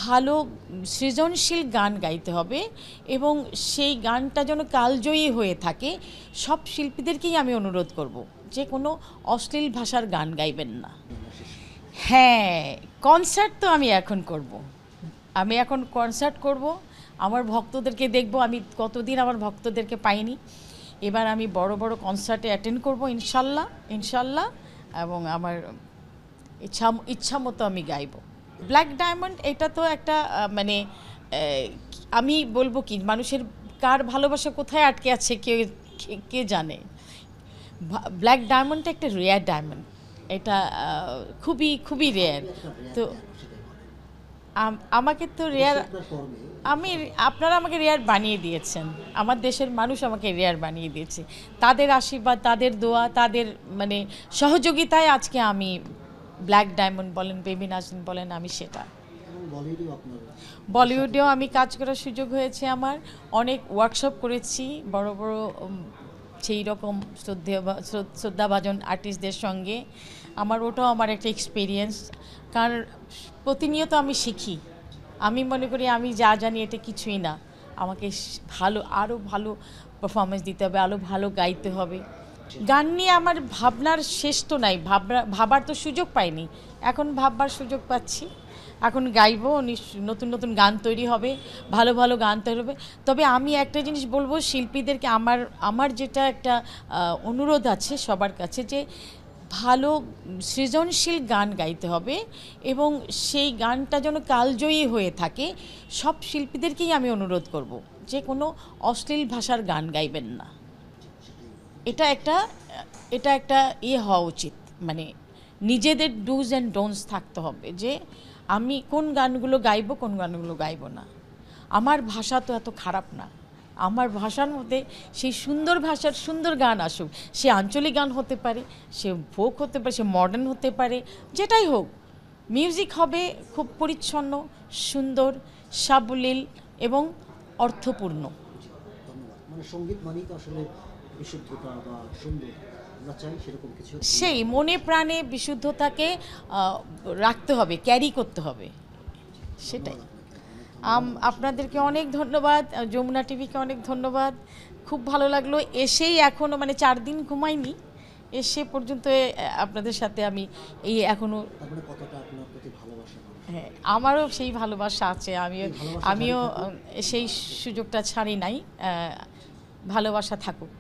ভালো সৃজনশীল গান গাইতে হবে এবং সেই গানটা যেন কালজয়ী হয়ে থাকে। সব শিল্পীদেরকেই আমি অনুরোধ করব যে কোনো অশ্লীল ভাষার গান গাইবেন না। হ্যাঁ, কনসার্ট তো আমি এখন করব। আমি এখন কনসার্ট করব, আমার ভক্তদেরকে দেখব। আমি কতদিন আমার ভক্তদেরকে পাইনি। এবার আমি বড় বড় কনসার্টে অ্যাটেন্ড করব ইনশাল্লাহ ইনশাল্লাহ, এবং আমার ইচ্ছা মতো আমি গাইব। ব্ল্যাক ডায়মন্ড এটা তো একটা মানে আমি বলবো কি, মানুষের কার ভালোবাসা কোথায় আটকে আছে কে জানে। ব্ল্যাক ডায়মন্ডটা একটা রেয়ার ডায়মন্ড, এটা খুবই খুবই রেয়ার। তো আমাকে তো রেয়ার, আপনারা আমাকে রেয়ার বানিয়ে দিয়েছেন, আমার দেশের মানুষ আমাকে রেয়ার বানিয়ে দিয়েছে। তাদের আশীর্বাদ, তাদের দোয়া, তাদের মানে সহযোগিতায় আজকে আমি ব্ল্যাক ডায়মন্ড বলেন, বেবি নাজনীন বলেন, আমি সেটা। বলিউডেও আমি কাজ করার সুযোগ হয়েছে আমার, অনেক ওয়ার্কশপ করেছি বড় বড় সেই রকম শ্রদ্ধাভাজন আর্টিস্টদের সঙ্গে। ওটাও আমার একটা এক্সপিরিয়েন্স, কারণ প্রতিনিয়ত আমি শিখি। আমি মনে করি আমি যা জানি এটা কিছুই না, আমাকে আরও ভালো পারফরমেন্স দিতে হবে, আরও ভালো গাইতে হবে। গান নিয়ে আমার ভাবনার শেষ তো নাই, ভাবার তো সুযোগ পাইনি, এখন ভাববার সুযোগ পাচ্ছি। এখন গাইবো, নতুন নতুন গান তৈরি হবে, ভালো ভালো গান তৈরি হবে। তবে আমি একটা জিনিস বলবো শিল্পীদেরকে, আমার যেটা একটা অনুরোধ আছে সবার কাছে, যে ভালো সৃজনশীল গান গাইতে হবে এবং সেই গানটা যেন কালজয়ী হয়ে থাকে। সব শিল্পীদেরকেই আমি অনুরোধ করব যে কোনো অশ্লীল ভাষার গান গাইবেন না। এটা একটা হওয়া উচিত, মানে নিজেদের ডুজ অ্যান্ড ডোন্টস থাকতে হবে, যে আমি কোন গানগুলো গাইবো, কোন গানগুলো গাইবো না। আমার ভাষা তো এত খারাপ না, আমার ভাষার মধ্যে সেই সুন্দর ভাষার সুন্দর গান আসুক। সে আঞ্চলিক গান হতে পারে, সে ফোক হতে পারে, সে মডার্ন হতে পারে, যেটাই হোক, মিউজিক হবে খুব পরিচ্ছন্ন, সুন্দর, সাবলীল এবং অর্থপূর্ণ। সঙ্গীত মানেই তো আসলে বিশুদ্ধতা বা সুন্দর, আমরা চাই সেরকম কিছু। সেই মনে প্রাণে বিশুদ্ধতাকে রাখতে হবে, ক্যারি করতে হবে, সেটাই। আপনাদেরকে অনেক ধন্যবাদ, যমুনা টিভিকে অনেক ধন্যবাদ। খুব ভালো লাগলো এসেই, এখনও মানে 4 দিন ঘুমাইনি, এসে পর্যন্ত আপনাদের সাথে আমি এখনও। হ্যাঁ, আমারও সেই ভালোবাসা আছে, আমিও সেই সুযোগটা ছাড়ি নাই। ভালোবাসা থাকুক।